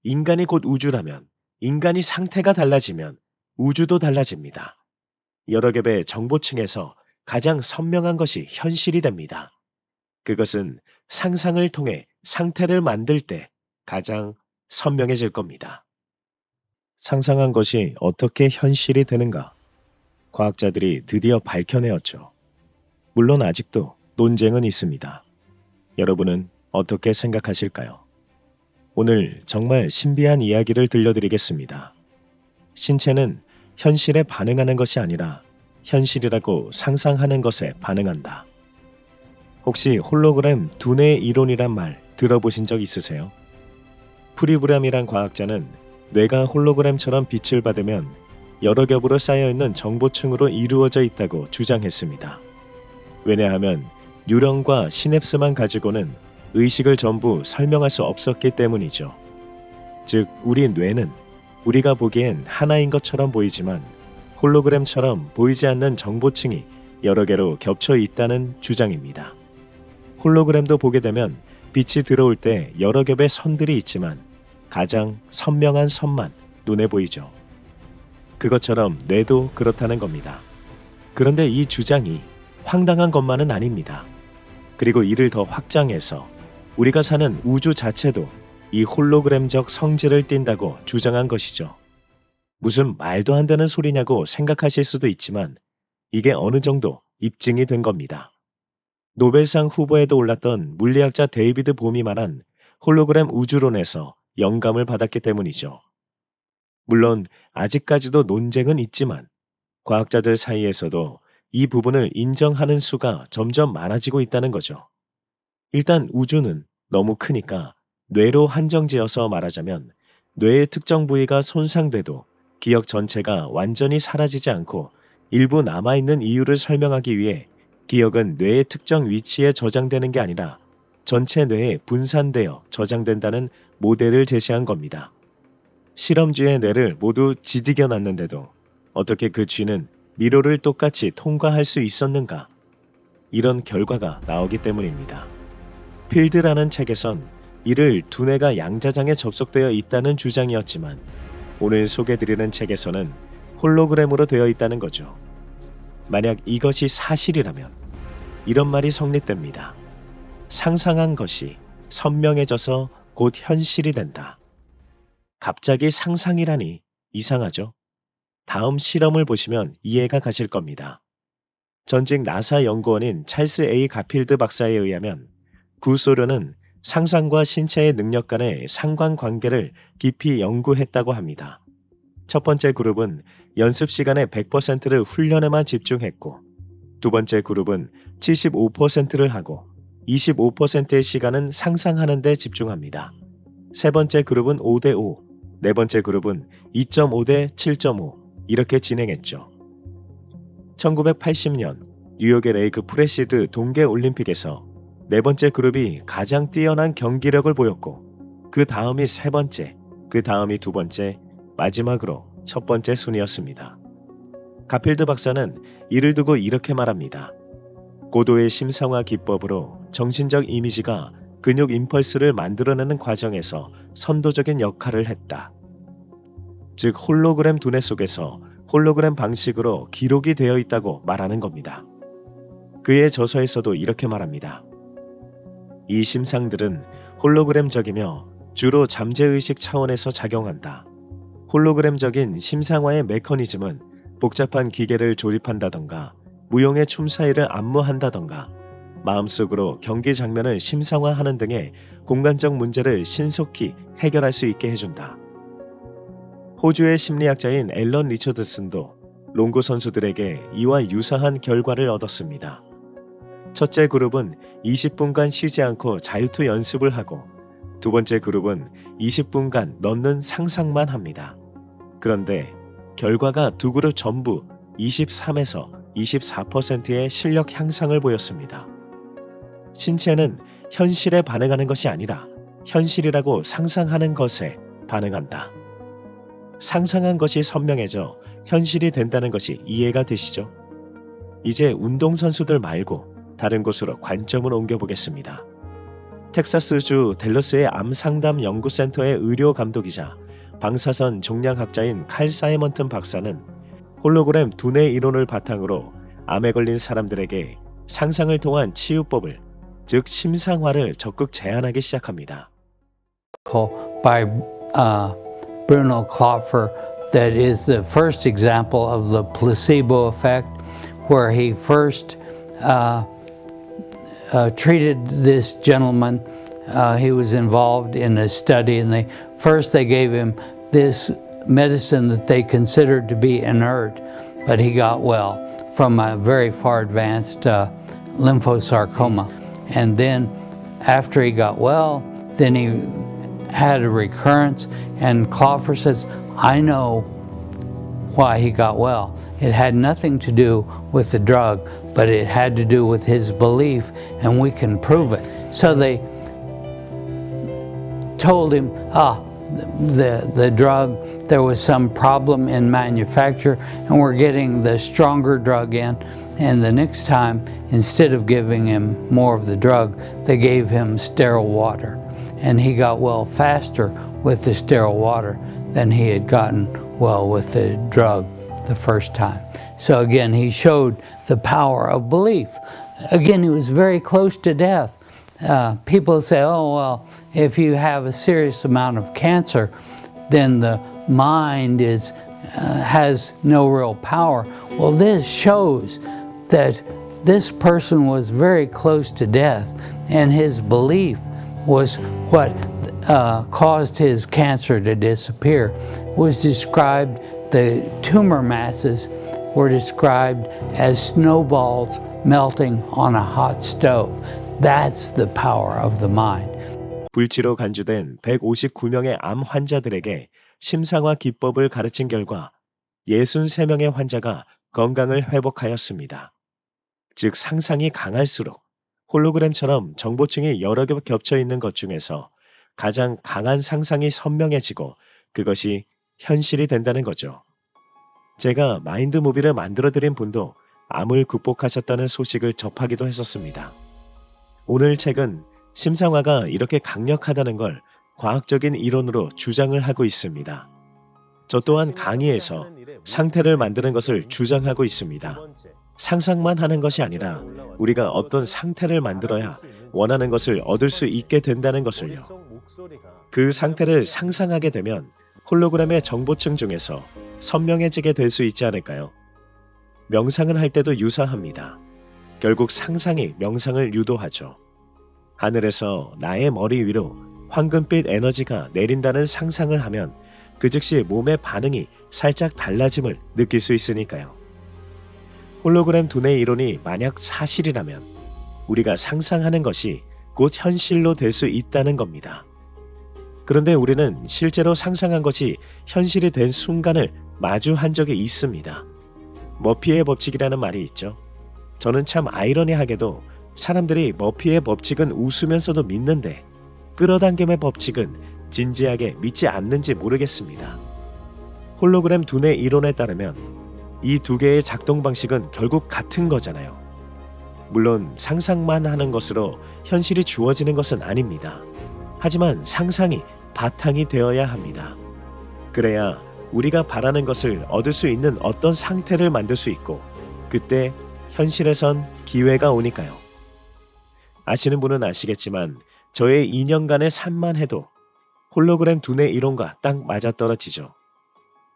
인간이 곧 우주라면, 인간이 상태가 달라지면 우주도 달라집니다. 여러 겹의 정보층에서 가장 선명한 것이 현실이 됩니다. 그것은 상상을 통해 상태를 만들 때 가장 선명해질 겁니다. 상상한 것이 어떻게 현실이 되는가? 과학자들이 드디어 밝혀내었죠. 물론 아직도 논쟁은 있습니다. 여러분은 어떻게 생각하실까요? 오늘 정말 신비한 이야기를 들려드리겠습니다. 신체는 현실에 반응하는 것이 아니라 현실이라고 상상하는 것에 반응한다. 혹시 홀로그램 두뇌 이론이란 말 들어보신 적 있으세요? 프리브람이란 과학자는 뇌가 홀로그램처럼 빛을 받으면 여러 겹으로 쌓여있는 정보층으로 이루어져 있다고 주장했습니다. 왜냐하면 뉴런과 시냅스만 가지고는 의식을 전부 설명할 수 없었기 때문이죠. 즉, 우리 뇌는 우리가 보기엔 하나인 것처럼 보이지만 홀로그램처럼 보이지 않는 정보층이 여러 개로 겹쳐 있다는 주장입니다. 홀로그램도 보게 되면 빛이 들어올 때 여러 겹의 선들이 있지만 가장 선명한 선만 눈에 보이죠. 그것처럼 뇌도 그렇다는 겁니다. 그런데 이 주장이 황당한 것만은 아닙니다. 그리고 이를 더 확장해서 우리가 사는 우주 자체도 이 홀로그램적 성질을 띈다고 주장한 것이죠. 무슨 말도 안 되는 소리냐고 생각하실 수도 있지만 이게 어느 정도 입증이 된 겁니다. 노벨상 후보에도 올랐던 물리학자 데이비드 봄이 말한 홀로그램 우주론에서 영감을 받았기 때문이죠. 물론 아직까지도 논쟁은 있지만 과학자들 사이에서도 이 부분을 인정하는 수가 점점 많아지고 있다는 거죠. 일단 우주는 너무 크니까 뇌로 한정지어서 말하자면 뇌의 특정 부위가 손상돼도 기억 전체가 완전히 사라지지 않고 일부 남아있는 이유를 설명하기 위해 기억은 뇌의 특정 위치에 저장되는 게 아니라 전체 뇌에 분산되어 저장된다는 모델을 제시한 겁니다. 실험쥐의 뇌를 모두 지디겨 놨는데도 어떻게 그 쥐는 미로를 똑같이 통과할 수 있었는가? 이런 결과가 나오기 때문입니다. 필드라는 책에선 이를 두뇌가 양자장에 접속되어 있다는 주장이었지만 오늘 소개드리는 책에서는 홀로그램으로 되어 있다는 거죠. 만약 이것이 사실이라면 이런 말이 성립됩니다. 상상한 것이 선명해져서 곧 현실이 된다. 갑자기 상상이라니 이상하죠? 다음 실험을 보시면 이해가 가실 겁니다. 전직 나사 연구원인 찰스 A. 가필드 박사에 의하면 구소련은 상상과 신체의 능력 간의 상관관계를 깊이 연구했다고 합니다. 첫 번째 그룹은 연습 시간의 100%를 훈련에만 집중했고 두 번째 그룹은 75%를 하고 25%의 시간은 상상하는 데 집중합니다. 세 번째 그룹은 5대5, 네 번째 그룹은 2.5대 7.5 이렇게 진행했죠. 1980년 뉴욕의 레이크 프레시드 동계올림픽에서 네 번째 그룹이 가장 뛰어난 경기력을 보였고 그 다음이 세 번째, 그 다음이 두 번째, 마지막으로 첫 번째 순이었습니다. 가필드 박사는 이를 두고 이렇게 말합니다. 고도의 심상화 기법으로 정신적 이미지가 근육 임펄스를 만들어내는 과정에서 선도적인 역할을 했다. 즉 홀로그램 두뇌 속에서 홀로그램 방식으로 기록이 되어 있다고 말하는 겁니다. 그의 저서에서도 이렇게 말합니다. 이 심상들은 홀로그램적이며 주로 잠재의식 차원에서 작용한다. 홀로그램적인 심상화의 메커니즘은 복잡한 기계를 조립한다던가 무용의 춤사위를 안무한다던가 마음속으로 경기 장면을 심상화하는 등의 공간적 문제를 신속히 해결할 수 있게 해준다. 호주의 심리학자인 앨런 리처드슨도 롱고 선수들에게 이와 유사한 결과를 얻었습니다. 첫째 그룹은 20분간 쉬지 않고 자유투 연습을 하고 두 번째 그룹은 20분간 넣는 상상만 합니다. 그런데 결과가 두 그룹 전부 23에서 24%의 실력 향상을 보였습니다. 신체는 현실에 반응하는 것이 아니라 현실이라고 상상하는 것에 반응한다. 상상한 것이 선명해져 현실이 된다는 것이 이해가 되시죠? 이제 운동선수들 말고 다른 곳으로 관점을 옮겨보겠습니다. 텍사스주 댈러스의 암상담 연구센터의 의료 감독이자 방사선 종양학자인 칼 사이먼튼 박사는 홀로그램 두뇌 이론을 바탕으로 암에 걸린 사람들에게 상상을 통한 치유법을, 즉 심상화를 적극 제안하기 시작합니다. By Bruno Klopfer, that is the first example of the placebo effect, where he first treated this gentleman. He was involved in a study, and they gave him this medicine that they considered to be inert, but he got well from a very far advanced lymphosarcoma. And then after he got well, then he had a recurrence, and Klopfer says, I know why he got well. It had nothing to do with the drug, but it had to do with his belief, and we can prove it. So they told him, the drug, there was some problem in manufacture, and we're getting the stronger drug in. And the next time, instead of giving him more of the drug, they gave him sterile water. And he got well faster with the sterile water than he had gotten well with the drug the first time. So again, he showed the power of belief. Again, he was very close to death. People say, oh, well, if you have a serious amount of cancer, then the mind has no real power. Well, this shows that this person was very close to death, and his belief was what caused his cancer to disappear. Was described, the tumor masses were described as snowballs melting on a hot stove. That's the power of the mind. 불치로 간주된 159명의 암 환자들에게 심상화 기법을 가르친 결과 63명의 환자가 건강을 회복하였습니다. 즉 상상이 강할수록 홀로그램처럼 정보층이 여러 개 겹쳐 있는 것 중에서 가장 강한 상상이 선명해지고 그것이 현실이 된다는 거죠. 제가 마인드무비를 만들어드린 분도 암을 극복하셨다는 소식을 접하기도 했었습니다. 오늘 책은 심상화가 이렇게 강력하다는 걸 과학적인 이론으로 주장을 하고 있습니다. 저 또한 강의에서 상태를 만드는 것을 주장하고 있습니다. 상상만 하는 것이 아니라 우리가 어떤 상태를 만들어야 원하는 것을 얻을 수 있게 된다는 것을요. 그 상태를 상상하게 되면 홀로그램의 정보층 중에서 선명해지게 될 수 있지 않을까요? 명상을 할 때도 유사합니다. 결국 상상이 명상을 유도하죠. 하늘에서 나의 머리 위로 황금빛 에너지가 내린다는 상상을 하면 그 즉시 몸의 반응이 살짝 달라짐을 느낄 수 있으니까요. 홀로그램 두뇌 이론이 만약 사실이라면 우리가 상상하는 것이 곧 현실로 될 수 있다는 겁니다. 그런데 우리는 실제로 상상한 것이 현실이 된 순간을 마주한 적이 있습니다. 머피의 법칙이라는 말이 있죠. 저는 참 아이러니하게도 사람들이 머피의 법칙은 웃으면서도 믿는데 끌어당김의 법칙은 진지하게 믿지 않는지 모르겠습니다. 홀로그램 두뇌 이론에 따르면 이 두 개의 작동 방식은 결국 같은 거잖아요. 물론 상상만 하는 것으로 현실이 주어지는 것은 아닙니다. 하지만 상상이 바탕이 되어야 합니다. 그래야 우리가 바라는 것을 얻을 수 있는 어떤 상태를 만들 수 있고 그때 현실에선 기회가 오니까요. 아시는 분은 아시겠지만 저의 2년간의 삶만 해도 홀로그램 두뇌 이론과 딱 맞아떨어지죠.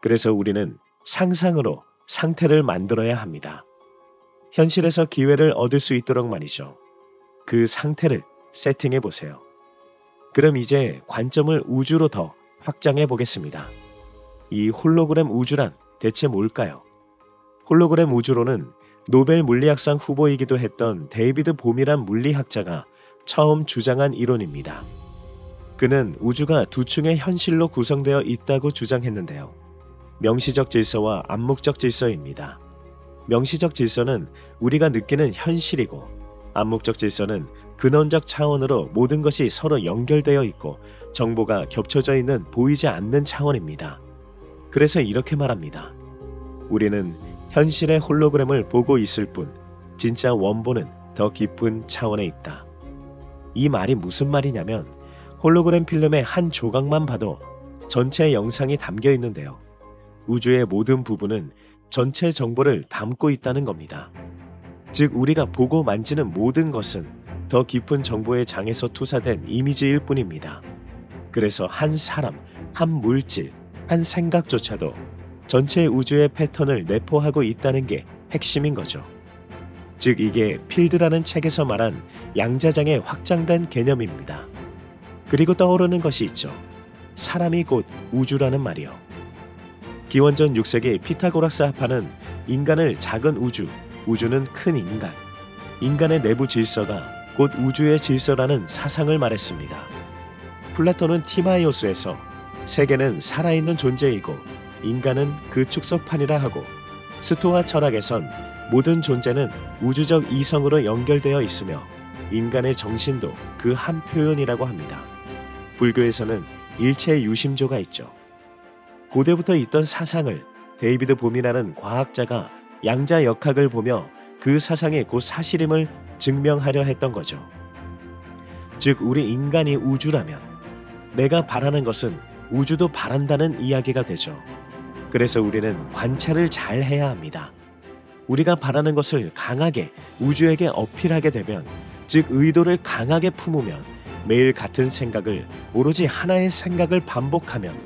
그래서 우리는 상상으로 상태를 만들어야 합니다. 현실에서 기회를 얻을 수 있도록 말이죠. 그 상태를 세팅해 보세요. 그럼 이제 관점을 우주로 더 확장해 보겠습니다. 이 홀로그램 우주란 대체 뭘까요? 홀로그램 우주론은 노벨 물리학상 후보이기도 했던 데이비드 봄이란 물리학자가 처음 주장한 이론입니다. 그는 우주가 두 층의 현실로 구성되어 있다고 주장했는데요. 명시적 질서와 암묵적 질서입니다. 명시적 질서는 우리가 느끼는 현실이고 암묵적 질서는 근원적 차원으로 모든 것이 서로 연결되어 있고 정보가 겹쳐져 있는 보이지 않는 차원입니다. 그래서 이렇게 말합니다. 우리는 현실의 홀로그램을 보고 있을 뿐 진짜 원본은 더 깊은 차원에 있다. 이 말이 무슨 말이냐면 홀로그램 필름의 한 조각만 봐도 전체 영상이 담겨 있는데요. 우주의 모든 부분은 전체 정보를 담고 있다는 겁니다. 즉 우리가 보고 만지는 모든 것은 더 깊은 정보의 장에서 투사된 이미지일 뿐입니다. 그래서 한 사람, 한 물질, 한 생각조차도 전체 우주의 패턴을 내포하고 있다는 게 핵심인 거죠. 즉 이게 필드라는 책에서 말한 양자장의 확장된 개념입니다. 그리고 떠오르는 것이 있죠. 사람이 곧 우주라는 말이요. 기원전 6세기 피타고라스 합파는 인간을 작은 우주, 우주는 큰 인간, 인간의 내부 질서가 곧 우주의 질서라는 사상을 말했습니다. 플라톤은 티마이오스에서 세계는 살아있는 존재이고 인간은 그 축소판이라 하고, 스토아 철학에선 모든 존재는 우주적 이성으로 연결되어 있으며 인간의 정신도 그 한 표현이라고 합니다. 불교에서는 일체 유심조가 있죠. 고대부터 있던 사상을 데이비드 봄이라는 과학자가 양자역학을 보며 그 사상이 곧 사실임을 증명하려 했던 거죠. 즉 우리 인간이 우주라면 내가 바라는 것은 우주도 바란다는 이야기가 되죠. 그래서 우리는 관찰을 잘 해야 합니다. 우리가 바라는 것을 강하게 우주에게 어필하게 되면, 즉 의도를 강하게 품으면, 매일 같은 생각을 오로지 하나의 생각을 반복하면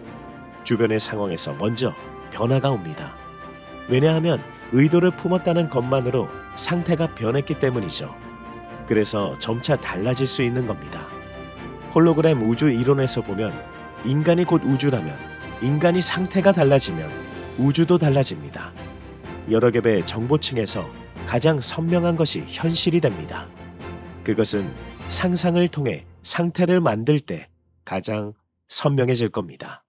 주변의 상황에서 먼저 변화가 옵니다. 왜냐하면 의도를 품었다는 것만으로 상태가 변했기 때문이죠. 그래서 점차 달라질 수 있는 겁니다. 홀로그램 우주 이론에서 보면 인간이 곧 우주라면 인간이 상태가 달라지면 우주도 달라집니다. 여러 겹의 정보층에서 가장 선명한 것이 현실이 됩니다. 그것은 상상을 통해 상태를 만들 때 가장 선명해질 겁니다.